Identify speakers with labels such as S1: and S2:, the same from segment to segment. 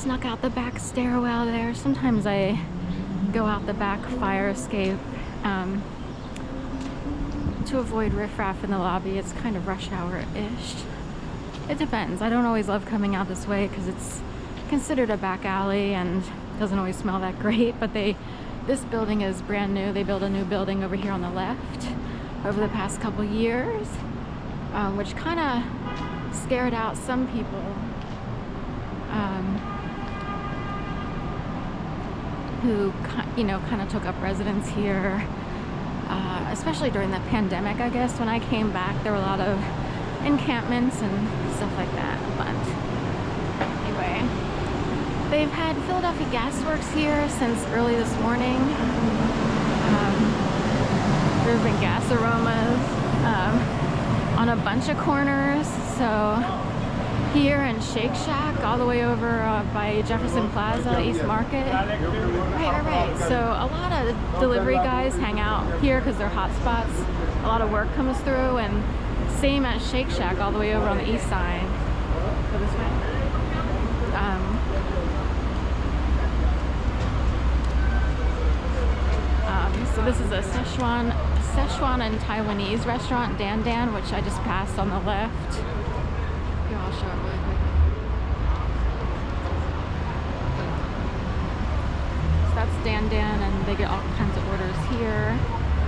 S1: snuck out the back stairwell there. Sometimes I go out the back fire escape to avoid riffraff in the lobby. It's kind of rush hour-ish. It depends. I don't always love coming out this way because it's considered a back alley and doesn't always smell that great, but this building is brand new. They built a new building over here on the left over the past couple years, which kind of scared out some people who, you know, kind of took up residence here, especially during the pandemic, I guess. When I came back, there were a lot of encampments and stuff like that. But anyway, they've had Philadelphia Gas Works here since early this morning. There have been gas aromas on a bunch of corners. So here in Shake Shack, all the way over by Jefferson Plaza, East Market. Right. So a lot of delivery guys hang out here because they're hot spots. A lot of work comes through, and same at Shake Shack all the way over on the east side. Go this way. So this is a Szechuan and Taiwanese restaurant, Dan Dan, which I just passed on the left. Here, I'll show it really quick. So that's Dan Dan, and they get all kinds of orders here.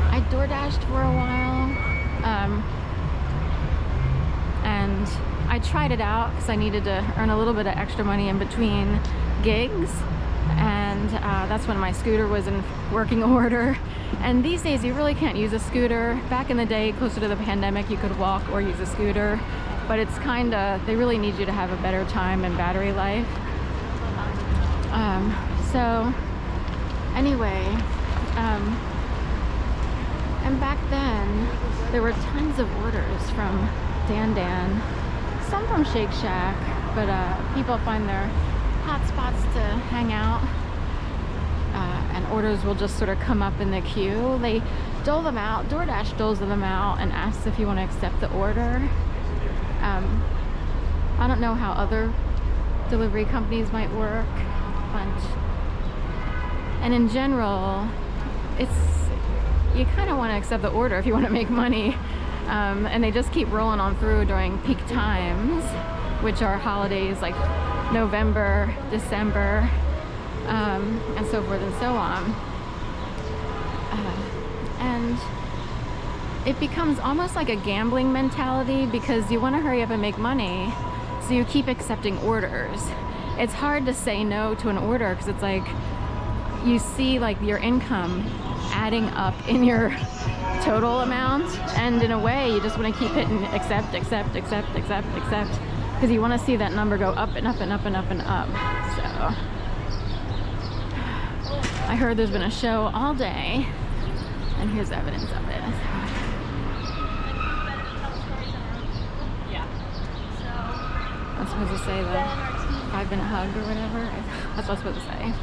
S1: I DoorDashed for a while, and I tried it out because I needed to earn a little bit of extra money in between gigs, and that's when my scooter was in working order. And these days you really can't use a scooter. Back in the day, closer to the pandemic, you could walk or use a scooter, but it's kind of, they really need you to have a better time and battery life. So anyway, and back then there were tons of orders from Dan Dan, some from Shake Shack, but people find their hot spots to hang out, and orders will just sort of come up in the queue. They dole them out. DoorDash doles them out and asks if you want to accept the order. I don't know how other delivery companies might work, and in general, you kind of want to accept the order if you want to make money, and they just keep rolling on through during peak times, which are holidays like November, December, and so forth and so on. And it becomes almost like a gambling mentality because you want to hurry up and make money, so you keep accepting orders. It's hard to say no to an order because it's like you see like your income adding up in your total amount, and in a way you just want to keep hitting accept because you want to see that number go up and up and up and up and up. So I heard there's been a show all day, and here's evidence of it. I'm supposed to say the 5-minute hug or whatever. That's what I'm supposed to say.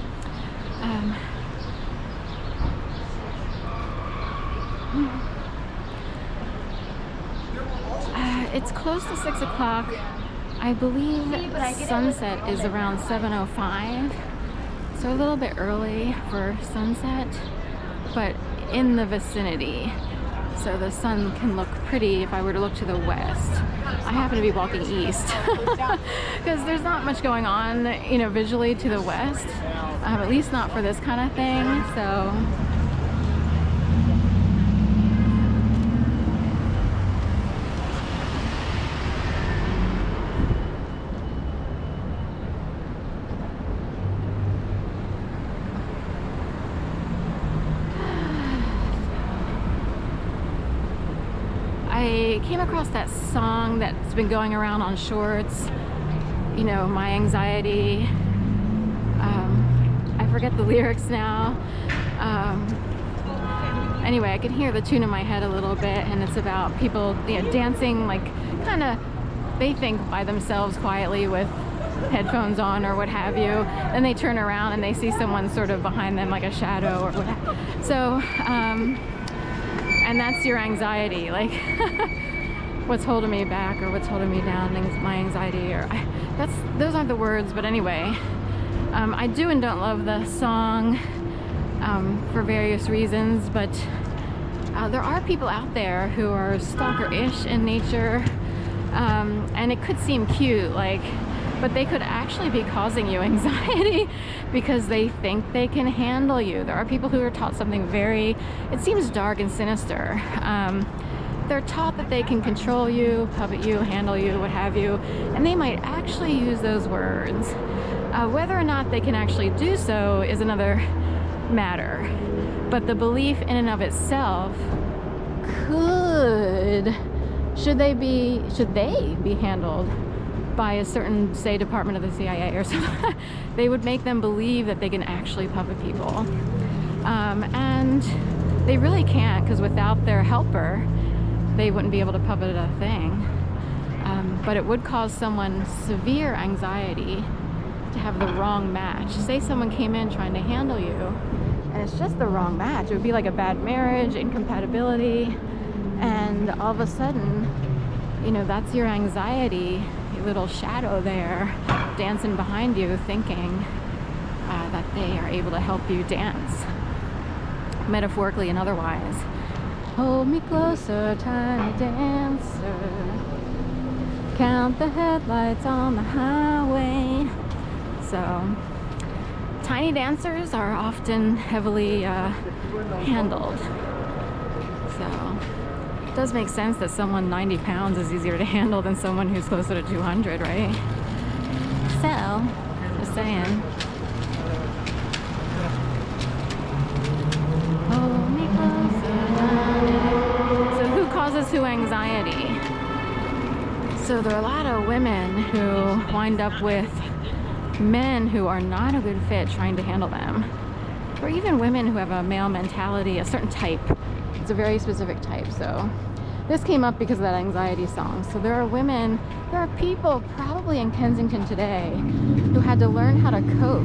S1: It's close to 6 o'clock. I believe sunset is around 7:05, so a little bit early for sunset, but in the vicinity. So the sun can look pretty if I were to look to the west. I happen to be walking east because there's not much going on, you know, visually to the west, at least not for this kind of thing. So I came across that song that's been going around on shorts, you know, My Anxiety. I forget the lyrics now. Anyway, I can hear the tune in my head a little bit, and it's about people, you know, dancing like kind of, they think by themselves quietly with headphones on or what have you. Then they turn around and they see someone sort of behind them like a shadow or whatever. So, and that's your anxiety, like what's holding me back or what's holding me down, things, my anxiety, or those aren't the words, but anyway, I do and don't love the song for various reasons, but there are people out there who are stalker-ish in nature, and it could seem cute, like, but they could actually be causing you anxiety because they think they can handle you. There are people who are taught something very, it seems dark and sinister. They're taught that they can control you, puppet you, handle you, what have you, and they might actually use those words. Whether or not they can actually do so is another matter. But the belief in and of itself should they be handled by a certain, say, department of the CIA or something, they would make them believe that they can actually puppet people. And they really can't, because without their helper, they wouldn't be able to puppet a thing. But it would cause someone severe anxiety to have the wrong match. Say someone came in trying to handle you, and it's just the wrong match. It would be like a bad marriage, incompatibility, and all of a sudden, you know, that's your anxiety, your little shadow there dancing behind you, thinking that they are able to help you dance, metaphorically and otherwise. Hold me closer, tiny dancer. Count the headlights on the highway. So, tiny dancers are often heavily handled. So, it does make sense that someone 90 pounds is easier to handle than someone who's closer to 200, right? So, just saying. Hold me closer. So, who causes who anxiety? So, there are a lot of women who wind up with men who are not a good fit trying to handle them, or even women who have a male mentality, a certain type. It's a very specific type. So this came up because of that anxiety song. So there are people probably in Kensington today who had to learn how to cope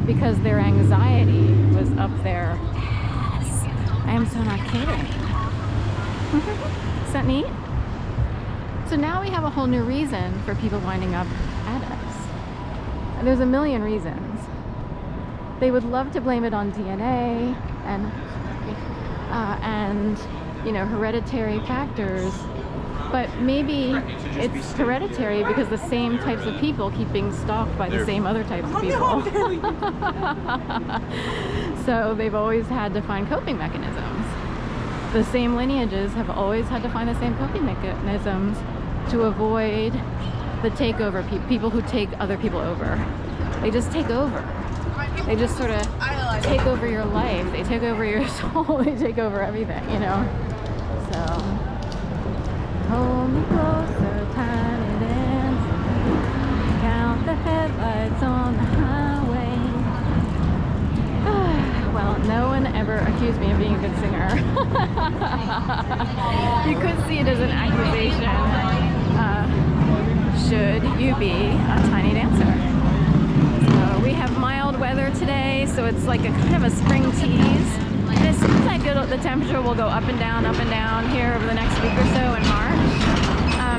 S1: because their anxiety was up their ass. I am so not kidding. Is that neat? So now we have a whole new reason for people winding up at us. There's a million reasons. They would love to blame it on DNA and you know, hereditary factors, but maybe it's hereditary because the same types of people keep being stalked by the same other types of people. So they've always had to find coping mechanisms. The same lineages have always had to find the same coping mechanisms to avoid the takeover, people who take other people over. They just take over. They just sort of take over your life. They take over your soul. They take over everything, you know? So, hold me closer, tiny dancer. Count the headlights on the highway. Well, no one ever accused me of being a good singer. You could see it as an accusation. Should you be a tiny dancer? So we have mild weather today, so it's like a kind of a spring tease. And it seems like the temperature will go up and down here over the next week or so in March.